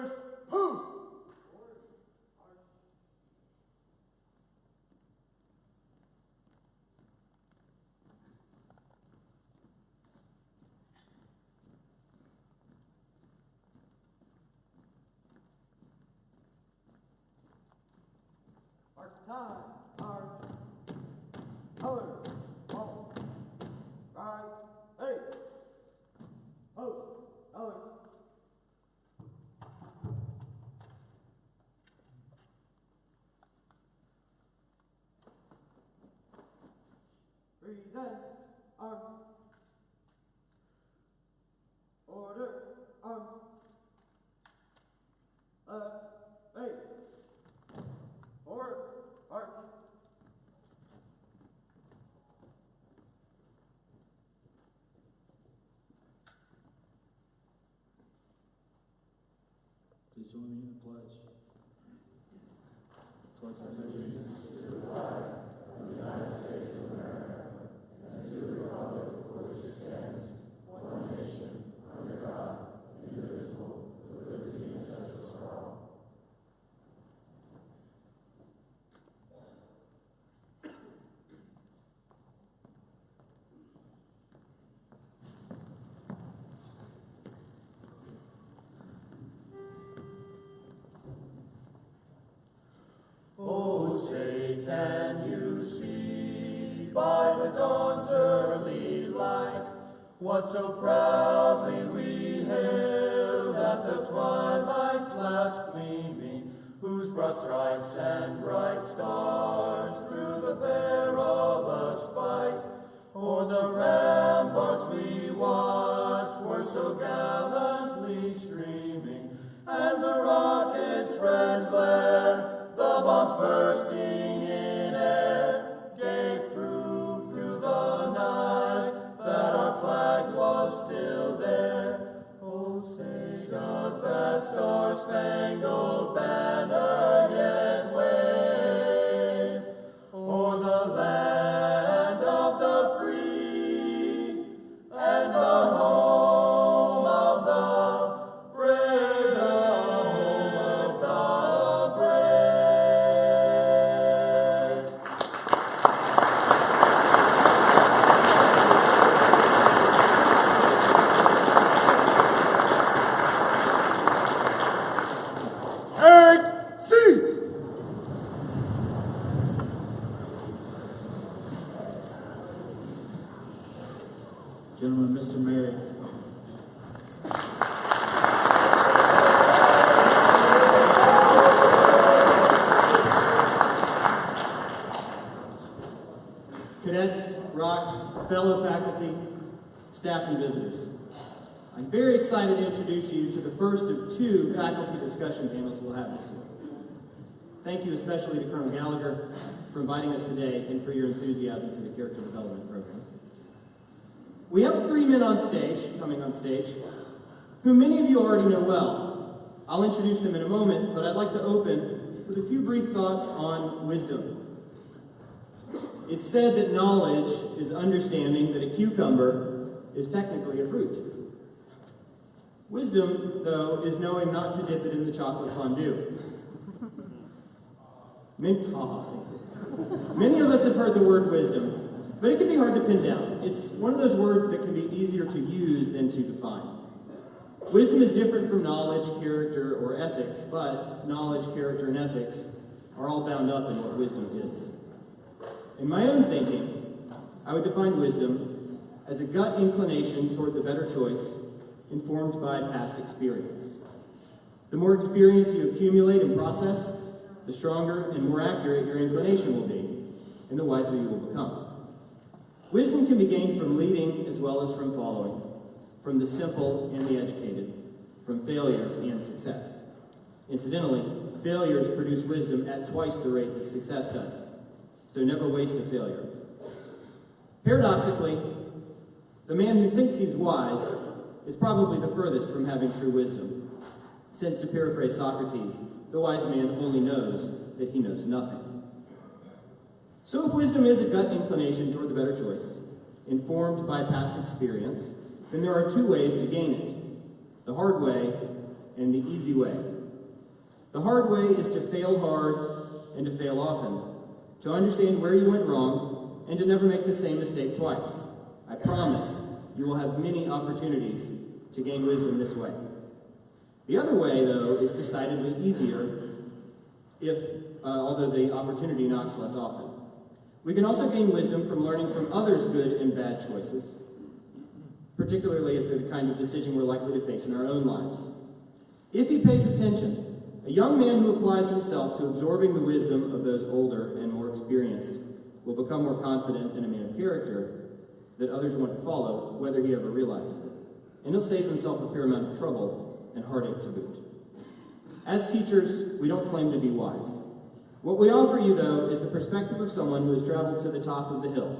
Orders, post! Mark time, mark, color, ball, right, hey, post, color. Present, arm, order, arm, left, face, forward, arch. Please join me in the pledge. Pledge allegiance to the flag of the United States of America and to the republic for which it stands, one nation, under God, indivisible, with liberty and justice for all. Oh, say, can you see by the dawn's early light what so proudly we hailed at the twilight's last gleaming, whose broad stripes and bright stars through the perilous fight o'er the ramparts we watched were so gallantly streaming, and the rocket's red glare, the bombs bursting in air, gave proof through the night that our flag was still there. Oh, say, does that star-spangled banner yet wave o'er the land of the free and the home of the brave, the home of the brave? Take seats! Gentlemen, Mr. Mayor. Cadets, rocks, fellow faculty, staff, and visitors. I'm very excited to introduce you to the first of two faculty discussion panels we'll have this year. Thank you especially to Colonel Gallagher for inviting us today and for your enthusiasm for the character development program. We have three men coming on stage, who many of you already know well. I'll introduce them in a moment, but I'd like to open with a few brief thoughts on wisdom. It's said that knowledge is understanding that a cucumber is technically a fruit. Wisdom, though, is knowing not to dip it in the chocolate fondue. Many of us have heard the word wisdom, but it can be hard to pin down. It's one of those words that can be easier to use than to define. Wisdom is different from knowledge, character, or ethics, but knowledge, character, and ethics are all bound up in what wisdom is. In my own thinking, I would define wisdom as a gut inclination toward the better choice informed by past experience. The more experience you accumulate and process, the stronger and more accurate your inclination will be, and the wiser you will become. Wisdom can be gained from leading as well as from following, from the simple and the educated, from failure and success. Incidentally, failures produce wisdom at twice the rate that success does, so never waste a failure. Paradoxically, the man who thinks he's wise is probably the furthest from having true wisdom, since, to paraphrase Socrates, the wise man only knows that he knows nothing. So if wisdom is a gut inclination toward the better choice, informed by past experience, then there are two ways to gain it: the hard way and the easy way. The hard way is to fail hard and to fail often, to understand where you went wrong and to never make the same mistake twice. I promise you will have many opportunities to gain wisdom this way. The other way, though, is decidedly easier, although the opportunity knocks less often. We can also gain wisdom from learning from others' good and bad choices, particularly if they're the kind of decision we're likely to face in our own lives. If he pays attention, a young man who applies himself to absorbing the wisdom of those older and more experienced will become more confident and a man of character that others want to follow, whether he ever realizes it. And he'll save himself a fair amount of trouble and heartache to boot. As teachers, we don't claim to be wise. What we offer you, though, is the perspective of someone who has traveled to the top of the hill,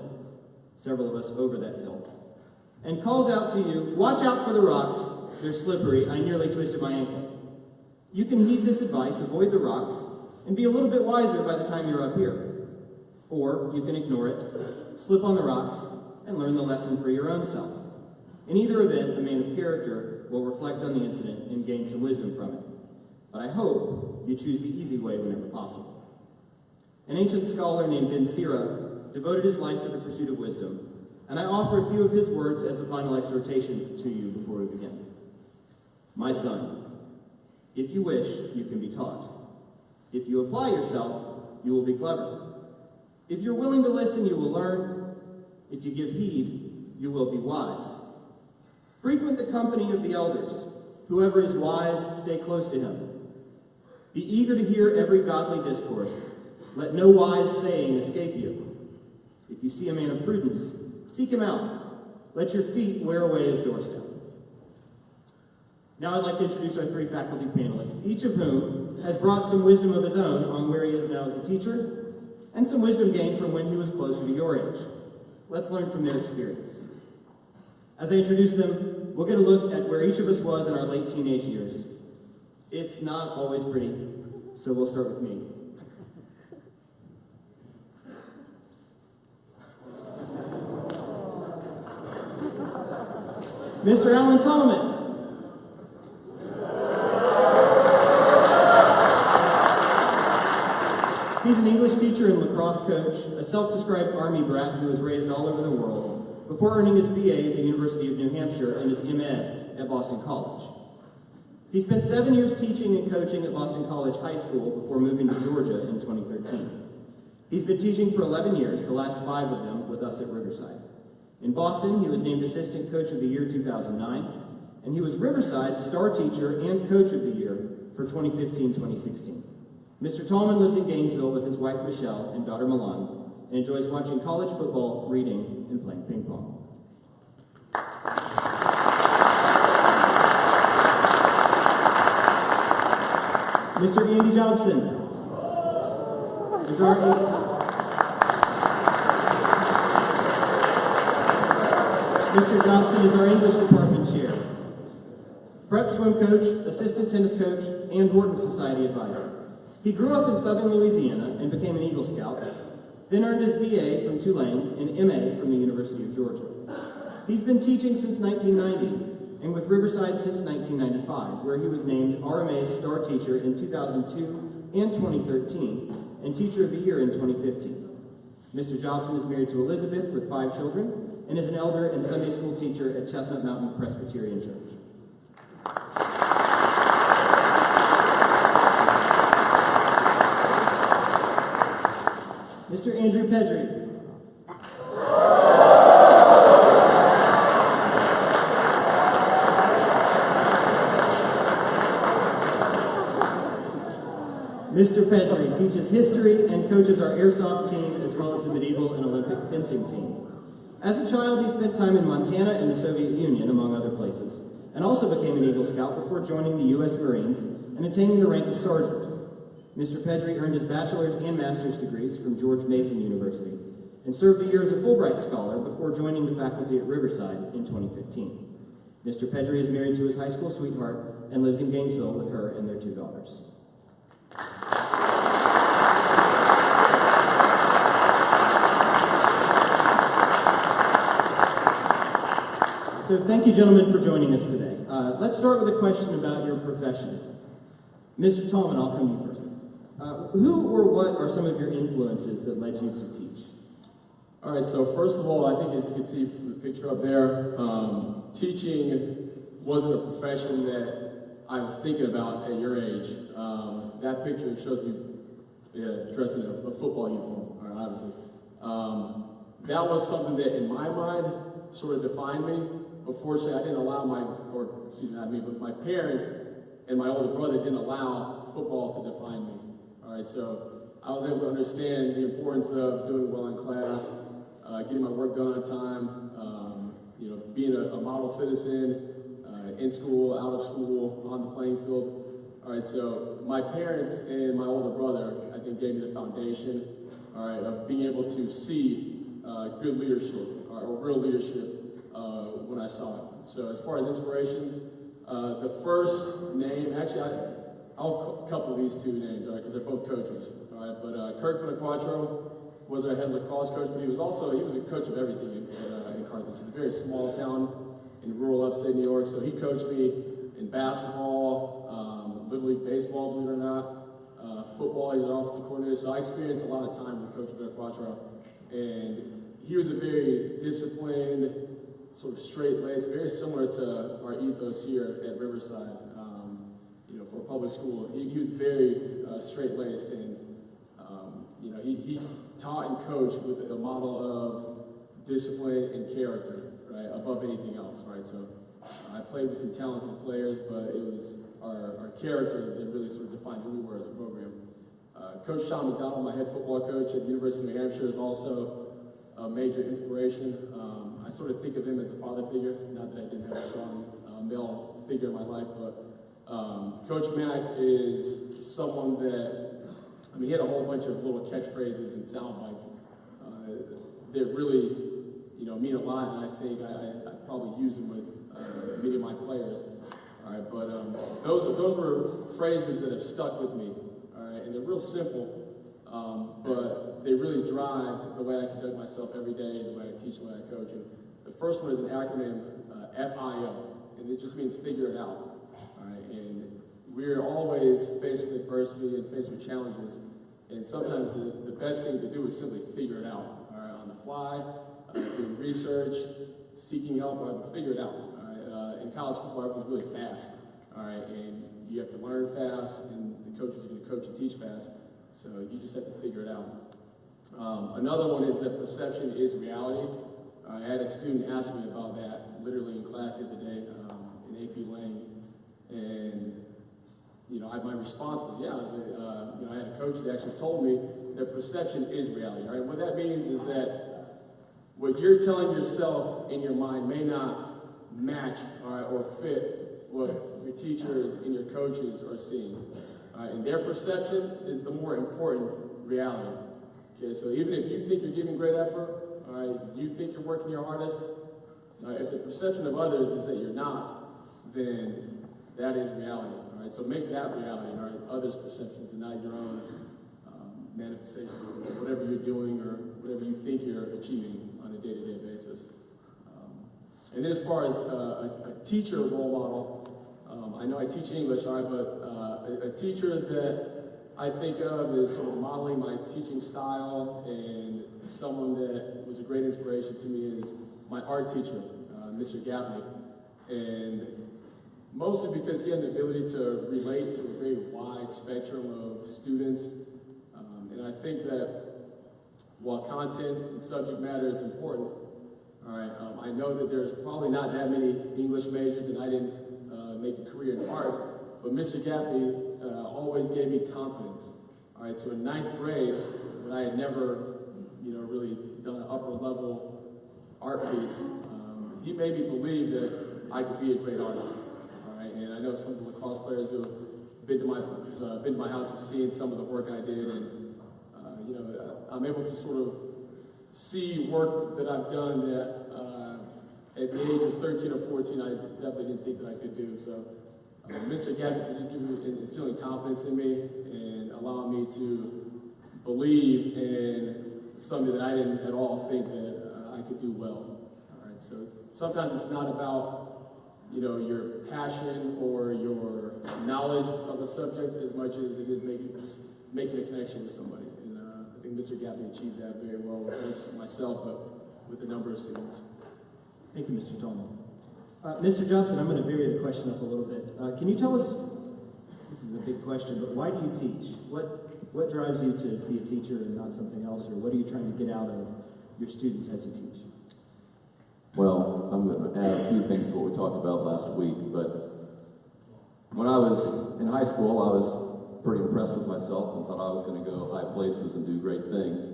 several of us over that hill, and calls out to you, "Watch out for the rocks, they're slippery, I nearly twisted my ankle." You can heed this advice, avoid the rocks, and be a little bit wiser by the time you're up here. Or you can ignore it, slip on the rocks, and learn the lesson for your own self. In either event, a man of character will reflect on the incident and gain some wisdom from it. But I hope you choose the easy way whenever possible. An ancient scholar named Ben Sira devoted his life to the pursuit of wisdom, and I offer a few of his words as a final exhortation to you before we begin. My son, if you wish, you can be taught. If you apply yourself, you will be clever. If you're willing to listen, you will learn. If you give heed, you will be wise. Frequent the company of the elders. Whoever is wise, stay close to him. Be eager to hear every godly discourse. Let no wise saying escape you. If you see a man of prudence, seek him out. Let your feet wear away his doorstep. Now I'd like to introduce our three faculty panelists, each of whom has brought some wisdom of his own on where he is now as a teacher, and some wisdom gained from when he was closer to your age. Let's learn from their experience. As I introduce them, we'll get a look at where each of us was in our late teenage years. It's not always pretty, so we'll start with me. Mr. Alan Tolman. He's an English teacher and lacrosse coach, a self-described Army brat who was raised all over the world, before earning his BA at the University of New Hampshire and his M.Ed at Boston College. He spent 7 years teaching and coaching at Boston College High School before moving to Georgia in 2013. He's been teaching for 11 years, the last 5 of them with us at Riverside. In Boston, he was named Assistant Coach of the Year 2009, and he was Riverside's Star Teacher and Coach of the Year for 2015-2016. Mr. Tolman lives in Gainesville with his wife Michelle and daughter Milan, and enjoys watching college football, reading, and playing ping pong. Mr. Andy Jobson is Mr. Jobson is our English department chair, prep swim coach, assistant tennis coach, and Horton Society advisor. He grew up in southern Louisiana and became an Eagle Scout, then earned his BA from Tulane and MA from the University of Georgia. He's been teaching since 1990 and with Riverside since 1995, where he was named RMA's Star Teacher in 2002 and 2013 and Teacher of the Year in 2015. Mr. Jobson is married to Elizabeth with 5 children and is an elder and Sunday school teacher at Chestnut Mountain Presbyterian Church. Mr. Andrew Pedri. Mr. Pedri teaches history and coaches our airsoft team as well as the medieval and Olympic fencing team. As a child, he spent time in Montana and the Soviet Union, among other places, and also became an Eagle Scout before joining the U.S. Marines and attaining the rank of sergeant. Mr. Pedri earned his bachelor's and master's degrees from George Mason University and served a year as a Fulbright Scholar before joining the faculty at Riverside in 2015. Mr. Pedri is married to his high school sweetheart and lives in Gainesville with her and their 2 daughters. So thank you, gentlemen, for joining us today. Let's start with a question about your profession. Mr. Tallman, I'll come to you first. Who or what are some of your influences that led you to teach? All right, so first of all, I think as you can see from the picture up there, teaching wasn't a profession that I was thinking about at your age. That picture shows me dressed in a football uniform, all right, obviously. That was something that in my mind sort of defined me, but fortunately I didn't allow my parents and my older brother didn't allow football to define me. All right, so I was able to understand the importance of doing well in class, getting my work done on time, being a model citizen, in school, out of school, on the playing field. All right, so my parents and my older brother, I think, gave me the foundation, all right, of being able to see good leadership, or real leadership, when I saw it. So as far as inspirations, the first name, actually, I'll couple these two names, all right, because they're both coaches, all right, but Kirk Quattro was our head lacrosse coach, but he was a coach of everything in Carthage. It's a very small town in rural upstate New York, so he coached me in basketball, Little League baseball, believe it or not, football. He was an offensive coordinator, so I experienced a lot of time with Coach Quattro, and he was a very disciplined, sort of straight-laced, very similar to our ethos here at Riverside. For a public school, he was very straight-laced, and he taught and coached with a model of discipline and character, right, above anything else, right? So I played with some talented players, but it was our character that really sort of defined who we were as a program. Coach Sean McDonald, my head football coach at the University of New Hampshire, is also a major inspiration. I sort of think of him as a father figure, not that I didn't have a strong male figure in my life, but Coach Mack is someone that, he had a whole bunch of little catchphrases and sound bites that really, mean a lot, and I think I probably use them with many of my players. All right, but those were phrases that have stuck with me. All right, and they're real simple, but they really drive the way I conduct myself every day, the way I teach, the way I coach. And the first one is an acronym, FIO, and it just means figure it out. All right, and we're always faced with adversity and faced with challenges, and sometimes the best thing to do is simply figure it out. All right, on the fly, doing research, seeking help, figure it out. All right, in college football, everything's really fast. All right, and you have to learn fast, and the coaches are going to coach and teach fast, so you just have to figure it out. Another one is that perception is reality. I had a student ask me about that literally in class the other day in AP Lang, and my response was, I had a coach that actually told me that perception is reality. All right, what that means is that what you're telling yourself in your mind may not match, all right, or fit what your teachers and your coaches are seeing. All right, and their perception is the more important reality. Okay, so even if you think you're giving great effort, all right, you think you're working your hardest, if the perception of others is that you're not, then that is reality. All right, so make that reality, all right, others' perceptions and not your own manifestation of whatever you're doing or whatever you think you're achieving on a day-to-day basis. And then as far as a teacher role model, I know I teach English, all right, but a teacher that I think of as sort of modeling my teaching style and someone that was a great inspiration to me is my art teacher, Mr. Gaffney. And mostly because he had the ability to relate to a very wide spectrum of students. And I think that while content and subject matter is important, all right, I know that there's probably not that many English majors, and I didn't make a career in art, but Mr. Gaffney always gave me confidence. All right, so in 9th grade, when I had never, really done an upper level art piece, he made me believe that I could be a great artist. All right, and I know some of the lacrosse players who have been to my house have seen some of the work I did, and I'm able to sort of see work that I've done that at the age of 13 or 14, I definitely didn't think that I could do. So Mr. Gaffney just giving me, instilling confidence in me and allowing me to believe in something that I didn't at all think that I could do well. All right, so sometimes it's not about, your passion or your knowledge of a subject as much as it is making a connection with somebody. And I think Mr. Gaffney achieved that very well, not just myself, but with a number of students. Thank you, Mr. Tolman. Mr. Jobson, I'm going to vary the question up a little bit. Can you tell us, this is a big question, but why do you teach? What drives you to be a teacher and not something else, or what are you trying to get out of your students as you teach? Well, I'm going to add a few things to what we talked about last week, but when I was in high school, I was pretty impressed with myself and thought I was going to go high places and do great things.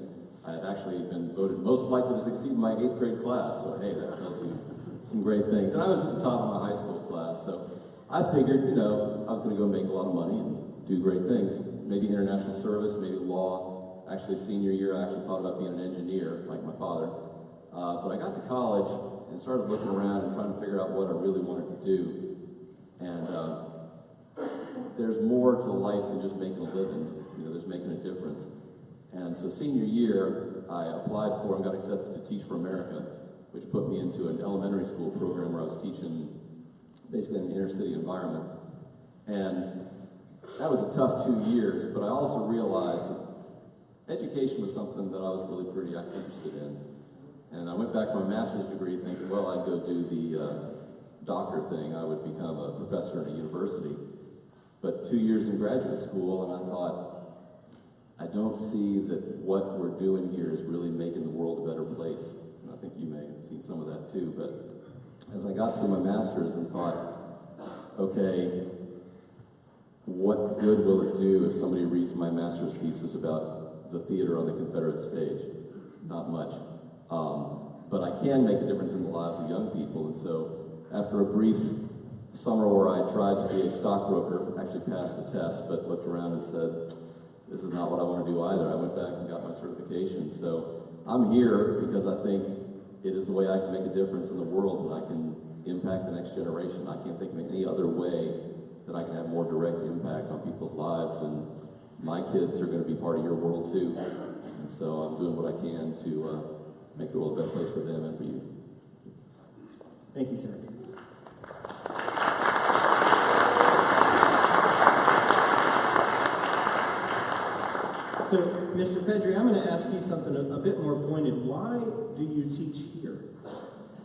I had actually been voted most likely to succeed in my 8th grade class, so hey, that tells you some great things. And I was at the top of my high school class, so I figured, I was going to go make a lot of money and do great things. Maybe international service, maybe law. Actually, senior year, I actually thought about being an engineer, like my father. But I got to college and started looking around and trying to figure out what I really wanted to do. And there's more to life than just making a living. There's making a difference. And so senior year, I applied for and got accepted to Teach for America, which put me into an elementary school program where I was teaching basically in an inner city environment. And that was a tough 2 years, but I also realized that education was something that I was really pretty interested in. And I went back for my master's degree thinking, well, I'd go do the doctor thing. I would become a professor in a university. But 2 years in graduate school, and I thought, I don't see that what we're doing here is really making the world a better place. And I think you may have seen some of that too. But as I got through my master's and thought, okay, what good will it do if somebody reads my master's thesis about the theater on the Confederate stage? Not much. But I can make a difference in the lives of young people. And so after a brief summer where I tried to be a stockbroker, actually passed the test, but looked around and said, this is not what I want to do either. I went back and got my certification. So I'm here because I think it is the way I can make a difference in the world and I can impact the next generation. I can't think of any other way that I can have more direct impact on people's lives. And my kids are going to be part of your world too. And so I'm doing what I can to make the world a better place for them and for you. Thank you, sir. So, Mr. Pedri, I'm going to ask you something a bit more pointed. Why do you teach here?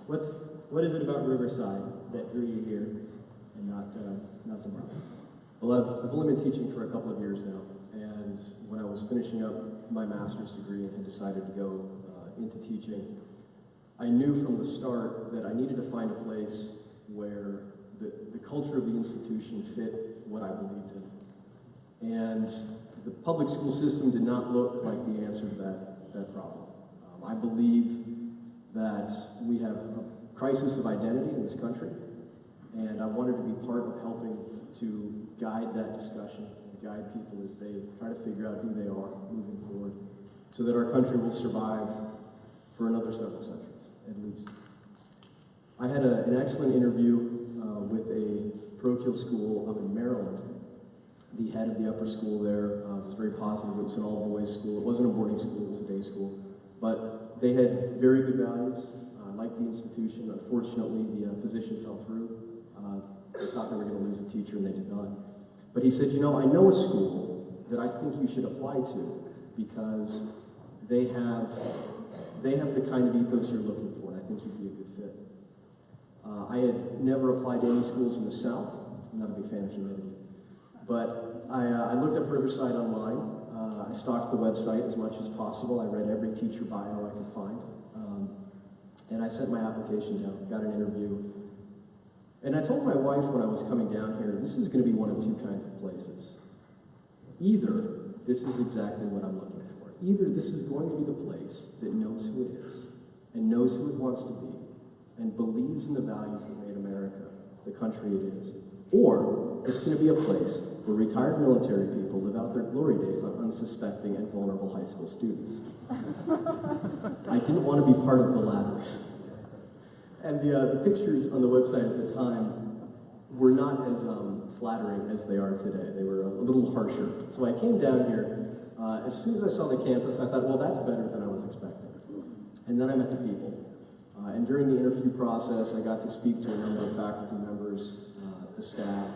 What is it about Riverside that drew you here and not somewhere else? Well, I've only been teaching for a couple of years now, and when I was finishing up my master's degree and decided to go into teaching, I knew from the start that I needed to find a place where the culture of the institution fit what I believed in. And the public school system did not look like the answer to that problem. I believe that we have a crisis of identity in this country, and I wanted to be part of helping to guide that discussion, guide people as they try to figure out who they are moving forward, so that our country will survive for another several centuries, at least. I had an excellent interview with a parochial school up in Maryland. The head of the upper school there was very positive. It was an all-boys school. It wasn't a boarding school, it was a day school. But they had very good values. I liked the institution. Unfortunately, the position fell through. They thought they were going to lose a teacher, and they did not. But he said, I know a school that I think you should apply to because they have the kind of ethos you're looking for, and I think you'd be a good fit. I had never applied to any schools in the South. I'm not a big fan of humidity. But I looked up Riverside online. I stalked the website as much as possible. I read every teacher bio I could find. And I sent my application down, got an interview. And I told my wife when I was coming down here, this is going to be one of two kinds of places. Either this is exactly what I'm looking for. Either this is going to be the place that knows who it is, and knows who it wants to be, and believes in the values that made America the country it is. Or it's going to be a place where retired military people live out their glory days on unsuspecting and vulnerable high school students. I didn't want to be part of the latter. And the pictures on the website at the time were not as flattering as they are today. They were a little harsher. So I came down here. As soon as I saw the campus, I thought, well, that's better than I was expecting. And then I met the people. And during the interview process, I got to speak to a number of faculty members, the staff,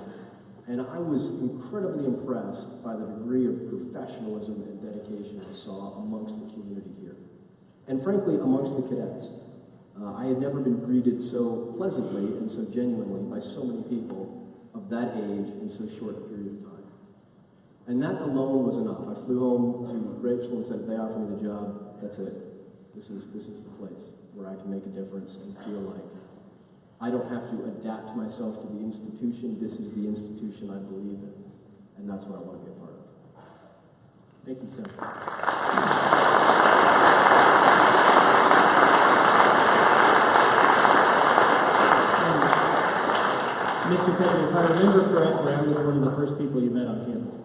and I was incredibly impressed by the degree of professionalism and dedication I saw amongst the community here. And frankly, amongst the cadets. I had never been greeted so pleasantly and so genuinely by so many people of that age in so short a period of time. And that alone was enough. I flew home to Rachel and said, if they offer me the job, that's it. This is the place where I can make a difference and feel like I don't have to adapt myself to the institution. This is the institution I believe in, and that's what I want to be a part of. Thank you, sir. Mr. Pittman, if I remember correctly, I was one of the first people you met on campus.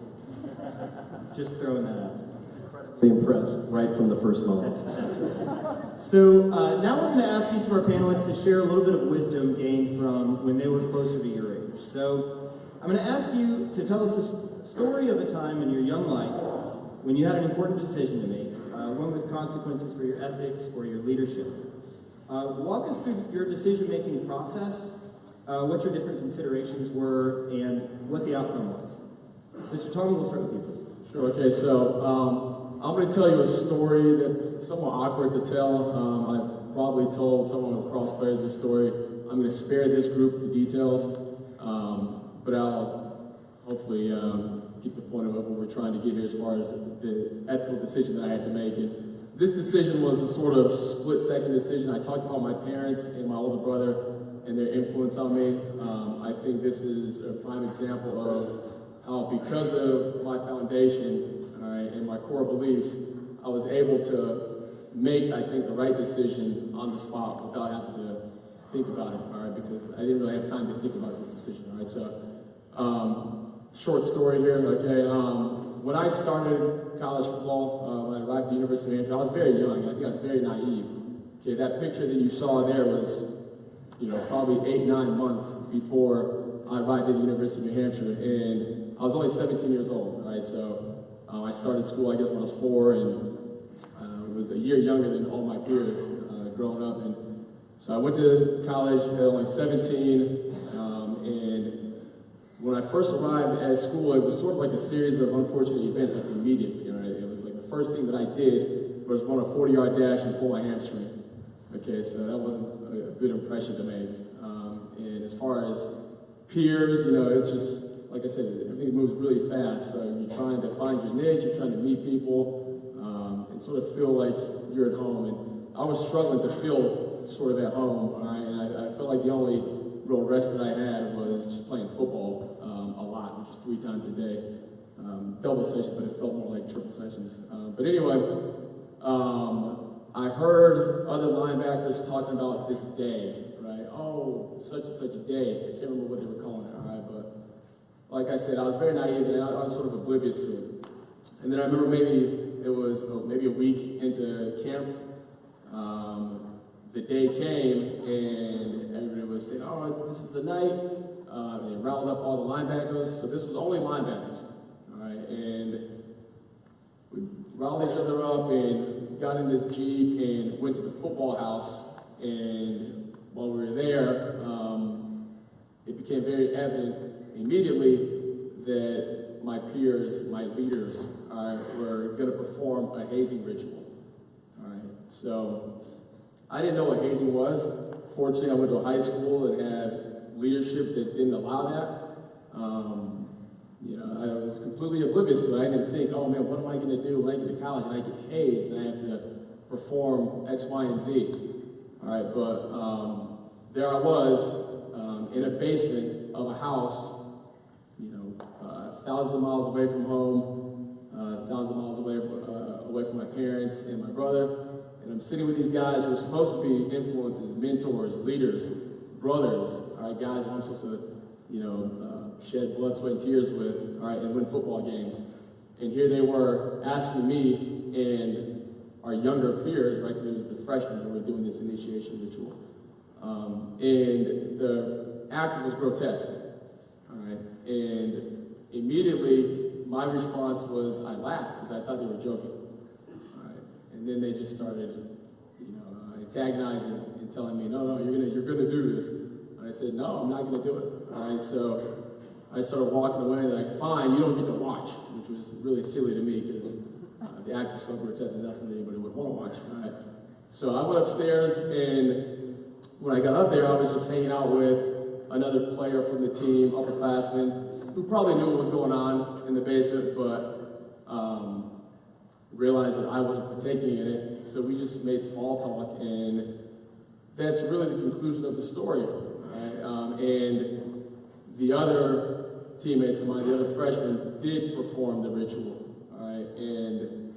Just throwing that out. Impressed right from the first moment. That's right. So now we're going to ask each of our panelists to share a little bit of wisdom gained from when they were closer to your age. So I'm going to ask you to tell us a story of a time in your young life when you had an important decision to make, one with consequences for your ethics or your leadership. Walk us through your decision-making process, what your different considerations were, and what the outcome was. Mr. Tommy, we'll start with you, please. Sure, okay, so I'm going to tell you a story that's somewhat awkward to tell. I've probably told someone with cross players this story. I'm going to spare this group the details, but I'll hopefully get the point of what we're trying to get here as far as the ethical decision that I had to make. And this decision was a sort of split-second decision. I talked about my parents and my older brother and their influence on me. I think this is a prime example of how, because of my foundation, and my core beliefs, I was able to make, I think, the right decision on the spot without having to think about it, all right, because I didn't really have time to think about this decision, all right, so, short story here, okay, when I started college football, when I arrived at the University of New Hampshire, I was very young, I think I was very naive, okay, that picture that you saw there was, you know, probably 8-9 months before I arrived at the University of New Hampshire, and I was only 17 years old, all right, so, I started school, I guess, when I was 4, and was a year younger than all my peers growing up. And so I went to college at only 17, and when I first arrived at school, it was sort of like a series of unfortunate events, like immediately. Right? It was like the first thing that I did was run a 40-yard dash and pull my hamstring. Okay, so that wasn't a good impression to make. And as far as peers, you know, it's just, like I said, everything moves really fast, so you're trying to find your niche, you're trying to meet people, and sort of feel like you're at home. And I was struggling to feel sort of at home, all right? And I felt like the only real respite I had was just playing football a lot, which is 3 times a day. Double sessions, but it felt more like triple sessions. But anyway, I heard other linebackers talking about this day, right? Oh, such and such a day. I can't remember what they were calling it, all right? But like I said, I was very naive and I was sort of oblivious to it. And then I remember maybe a week into camp, the day came and everybody was saying, oh, this is the night. And they riled up all the linebackers. So this was only linebackers, all right? And we riled each other up and got in this Jeep and went to the football house. And while we were there, it became very evident immediately that my peers, my leaders, were going to perform a hazing ritual. All right, so I didn't know what hazing was. Fortunately, I went to a high school that had leadership that didn't allow that. You know, I was completely oblivious to it. I didn't think, oh man, what am I going to do when I get to college and I get hazed and I have to perform X, Y, and Z? All right, but there I was in a basement of a house, you know, thousands of miles away from home, thousands of miles away from my parents and my brother. And I'm sitting with these guys who are supposed to be influences, mentors, leaders, brothers, all right, guys who I'm supposed to, you know, shed blood, sweat, and tears with, all right, and win football games. And here they were asking me and our younger peers, right, because it was the freshmen who were doing this initiation ritual. And the act was grotesque, all right, and immediately my response was I laughed because I thought they were joking, all right, and then they just started, you know, antagonizing and telling me, no, you're gonna do this. And I said, no, I'm not gonna do it. All right, so I started walking away, and they're like, fine, you don't get to watch, which was really silly to me because the act was so grotesque, that's something anybody would want to watch. All right. So I went upstairs, and when I got up there, I was just hanging out with another player from the team, upperclassman, who probably knew what was going on in the basement, but realized that I wasn't partaking in it. So we just made small talk, and that's really the conclusion of the story. Right? And the other teammates of mine, the other freshmen, did perform the ritual. All right? And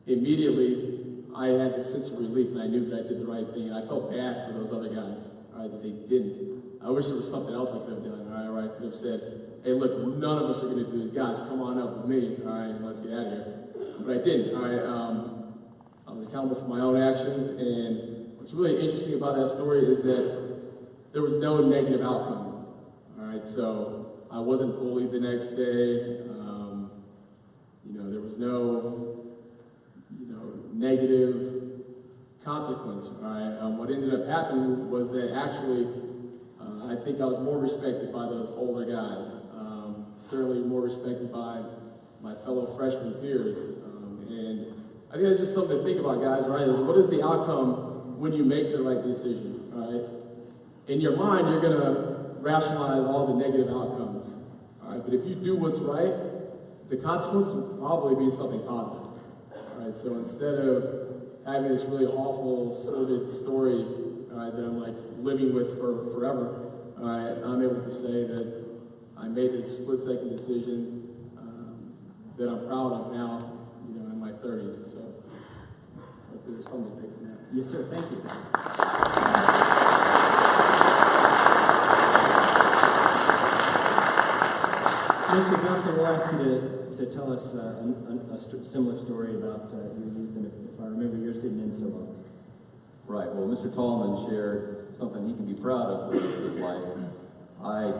immediately, I had this sense of relief, and I knew that I did the right thing. And I felt bad for those other guys, all right, that they didn't. I wish there was something else I could have done, all right, where I could have said, hey, look, none of us are going to do this. Guys, come on up with me, all right, and let's get out of here. But I didn't, all right. I was accountable for my own actions, and what's really interesting about that story is that there was no negative outcome, all right. So I wasn't bullied the next day. There was no, negative consequence, all right. What ended up happening was that actually, I think I was more respected by those older guys, certainly more respected by my fellow freshman peers, and I think that's just something to think about, guys, right? Is what is the outcome when you make the right decision, all right? In your mind, you're going to rationalize all the negative outcomes, all right? But if you do what's right, the consequence will probably be something positive, all right? So instead of having this really awful, sordid story, all right, that I'm like living with for forever, all right, I'm able to say that I made this split-second decision that I'm proud of now, in my 30s. So hopefully there's something to take from that. Yes, sir. Thank you. Mr. Johnson, we'll ask you to tell us a similar story about your youth, and if I remember, yours didn't end so well. Right. Well, Mr. Tallman shared something he can be proud of for the rest of his life. I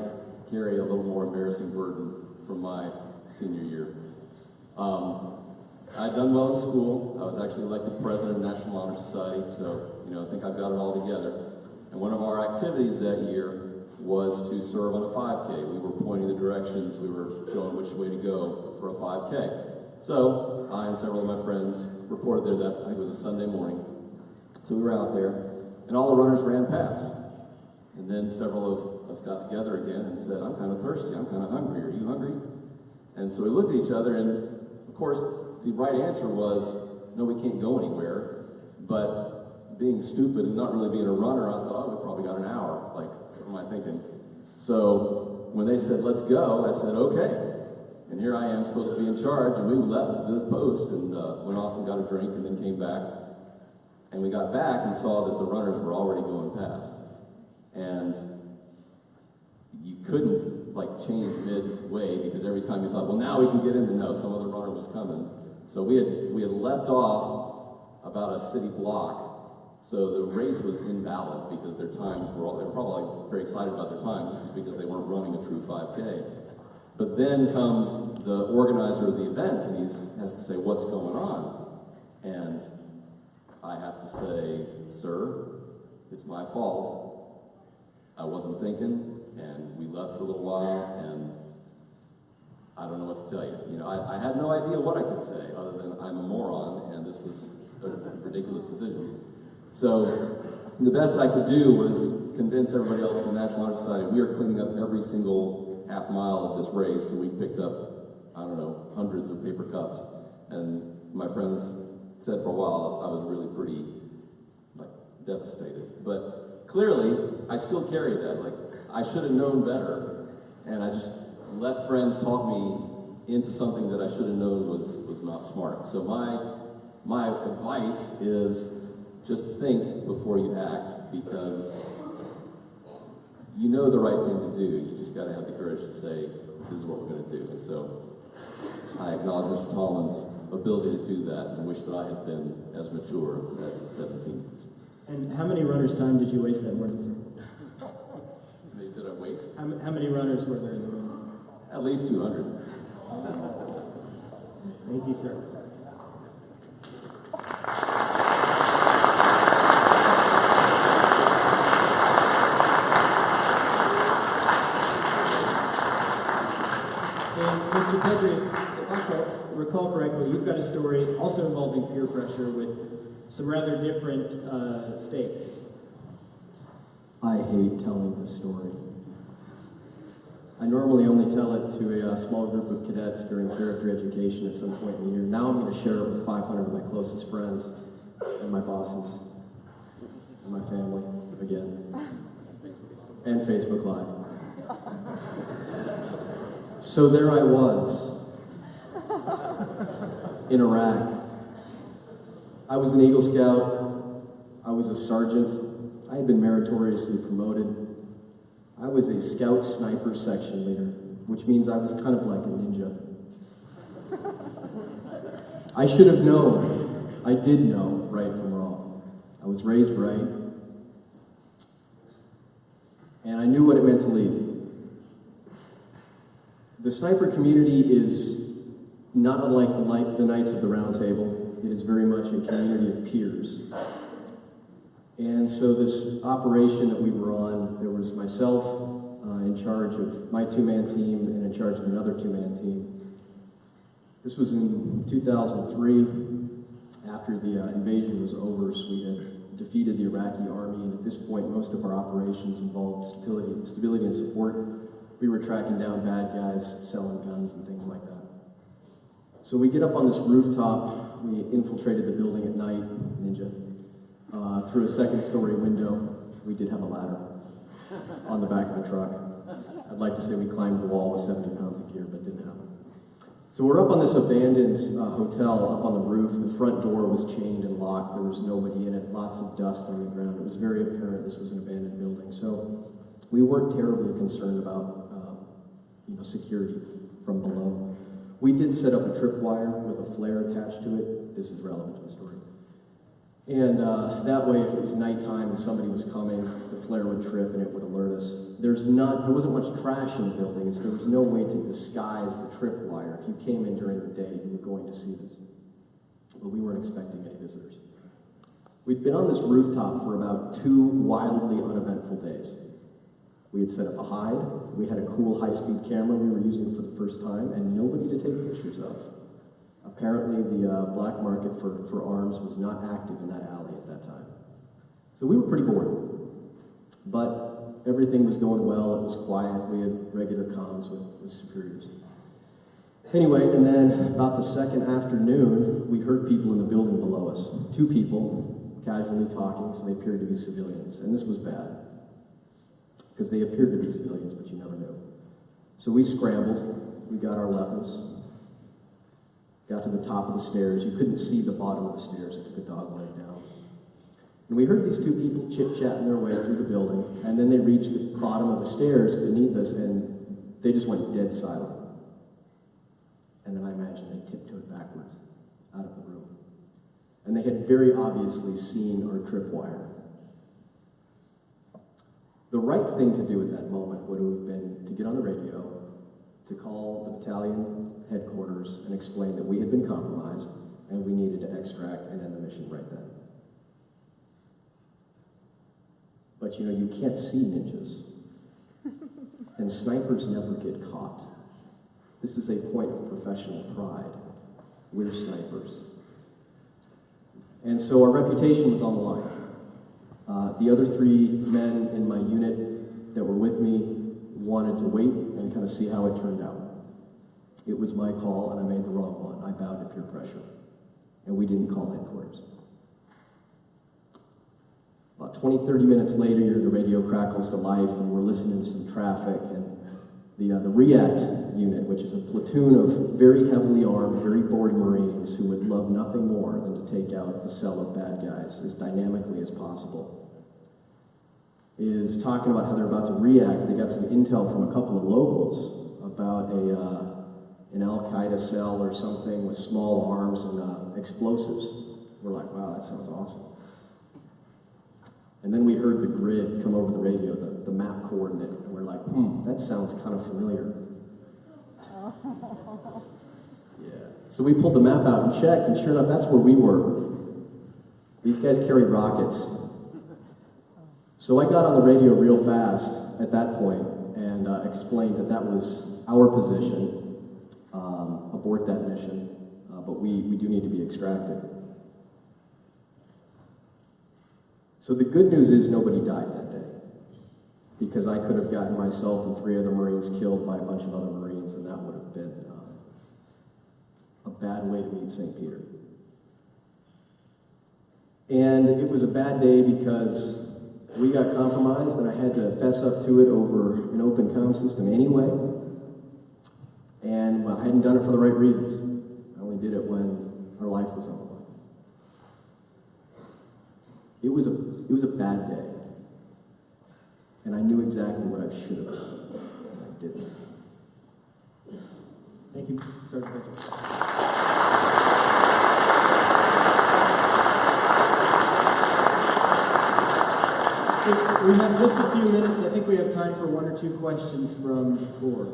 carry a little more embarrassing burden from my senior year. I'd done well in school. I was actually elected president of the National Honor Society, so, I think I've got it all together. And one of our activities that year was to serve on a 5K. We were pointing the directions, we were showing which way to go for a 5K. So, I and several of my friends reported there that, I think it was a Sunday morning. So we were out there, and all the runners ran past. And then several of us got together again and said, I'm kind of thirsty, I'm kind of hungry, are you hungry? And so we looked at each other, and of course, the right answer was, no, we can't go anywhere. But being stupid and not really being a runner, I thought, we probably got an hour. Like, what am I thinking? So when they said, let's go, I said, okay. And here I am supposed to be in charge, and we left the post and went off and got a drink and then came back. And we got back and saw that the runners were already going past. And you couldn't change midway because every time you thought, well, now we can get in, and no, some other runner was coming. So we had left off about a city block. So the race was invalid because their times they were probably very excited about their times because they weren't running a true 5K. But then comes the organizer of the event, and he has to say, what's going on? And I have to say, sir, it's my fault. I wasn't thinking, and we left for a little while, and I don't know what to tell you. I had no idea what I could say other than I'm a moron, and this was a ridiculous decision. So the best I could do was convince everybody else in the National Honor Society we are cleaning up every single half mile of this race, and we picked up, I don't know, hundreds of paper cups. And my friends said for a while I was really pretty devastated. But clearly, I still carry that. I should have known better, and I just let friends talk me into something that I should have known was not smart. So my advice is just think before you act, because you know the right thing to do. You just got to have the courage to say, this is what we're going to do. And so I acknowledge Mr. Tallman's ability to do that and wish that I had been as mature at 17. And how many runners' time did you waste that morning, sir? Did I waste? How many runners were there in the race? At least 200. Thank you, sir. Mr. Petrie, if I recall correctly, you've got a story also involving peer pressure with some rather different stakes. I hate telling this story. I normally only tell it to a small group of cadets during character education at some point in the year. Now I'm going to share it with 500 of my closest friends and my bosses and my family again. And Facebook Live. So there I was in Iraq. I was an Eagle Scout. I was a sergeant. I had been meritoriously promoted. I was a Scout Sniper section leader, which means I was kind of like a ninja. I should have known. I did know right from wrong. I was raised right. And I knew what it meant to lead. The sniper community is not unlike the Knights of the Round Table. It is very much a community of peers. And so this operation that we were on, there was myself in charge of my two-man team and in charge of another two-man team. This was in 2003, after the invasion was over, so we had defeated the Iraqi army, and at this point most of our operations involved stability and support. We were tracking down bad guys, selling guns and things like that. So we get up on this rooftop, we infiltrated the building at night, ninja. Through a second-story window, we did have a ladder on the back of the truck. I'd like to say we climbed the wall with 70 pounds of gear, but didn't happen. So we're up on this abandoned hotel, up on the roof. The front door was chained and locked. There was nobody in it, lots of dust on the ground. It was very apparent this was an abandoned building. So we weren't terribly concerned about security from below. We did set up a tripwire with a flare attached to it. This is relevant to the story. And that way, if it was nighttime and somebody was coming, the flare would trip and it would alert us. There wasn't much trash in the building, so there was no way to disguise the tripwire. If you came in during the day, you were going to see this. But we weren't expecting any visitors. We'd been on this rooftop for about 2 wildly uneventful days. We had set up a hide, we had a cool high-speed camera we were using for the first time, and nobody to take pictures of. Apparently the black market for arms was not active in that alley at that time. So we were pretty bored. But everything was going well, it was quiet, we had regular comms with superiors. Anyway, and then about the second afternoon, we heard people in the building below us. 2 people casually talking, so they appeared to be civilians, and this was bad. Because they appeared to be civilians, but you never knew. So we scrambled, we got our weapons, got to the top of the stairs. You couldn't see the bottom of the stairs, it took a dog leg down. And we heard these 2 people chit-chatting their way through the building, and then they reached the bottom of the stairs beneath us, and they just went dead silent. And then I imagine they tiptoed backwards out of the room. And they had very obviously seen our tripwire. The right thing to do at that moment would have been to get on the radio, to call the battalion headquarters and explain that we had been compromised and we needed to extract and end the mission right then. But you can't see ninjas. And snipers never get caught. This is a point of professional pride. We're snipers. And so our reputation was on the line. The other 3 men in my unit that were with me wanted to wait and kind of see how it turned out. It was my call, and I made the wrong one. I bowed to peer pressure, and we didn't call headquarters. About 20, 30 minutes later, the radio crackles to life, and we're listening to some traffic, and the REACT unit, which is a platoon of very heavily armed, very bored Marines who would love nothing more than to take out the cell of bad guys as dynamically as possible, is talking about how they're about to react. They got some intel from a couple of locals about an Al-Qaeda cell or something with small arms and explosives. We're like, wow, that sounds awesome. And then we heard the grid come over the radio, the map coordinate, and we're like, that sounds kind of familiar. Yeah. So we pulled the map out and checked, and sure enough, that's where we were. These guys carried rockets. So I got on the radio real fast at that point and explained that that was our position, abort that mission, but we do need to be extracted. So the good news is nobody died that day, because I could have gotten myself and 3 other Marines killed by a bunch of other Marines, and that would have been a bad way to meet St. Peter. And it was a bad day because we got compromised, and I had to fess up to it over an open comm system anyway. And I hadn't done it for the right reasons. I only did it when our life was on the line. It was a bad day. And I knew exactly what I should have done. And I didn't. Thank you, Sergeant Mitchell. We have just a few minutes. I think we have time for 1 or 2 questions from the floor.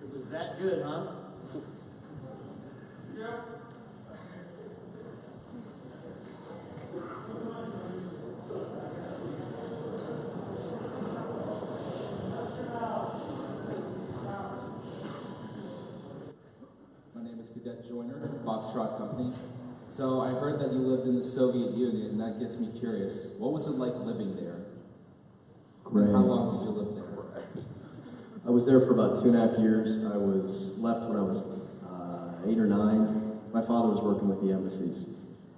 It was that good, huh? My name is Cadet Joyner, Foxtrot Company. So I heard that you lived in the Soviet Union, and that gets me curious. What was it like living there? Great. And how long did you live there? I was there for about 2.5 years. I was left when I was 8 or 9. My father was working with the embassies.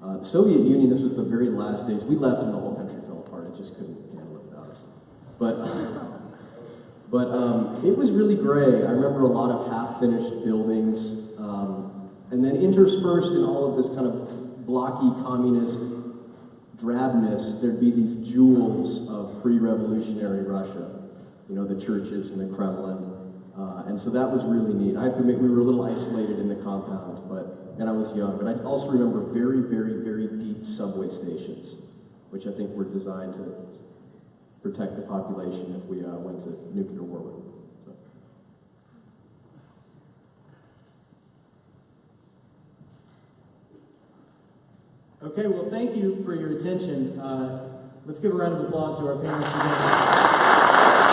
The Soviet Union, this was the very last days. We left and the whole country fell apart. It just couldn't handle it without us. But it was really gray. I remember a lot of half-finished buildings. And then interspersed in all of this kind of blocky communist drabness, there'd be these jewels of pre-revolutionary Russia. You know, the churches and the Kremlin. And so that was really neat. I have to admit, we were a little isolated in the compound, and I was young. But I also remember very, very, very deep subway stations, which I think were designed to protect the population if we went to nuclear war with them. Okay, well, thank you for your attention. Let's give a round of applause to our panelists again.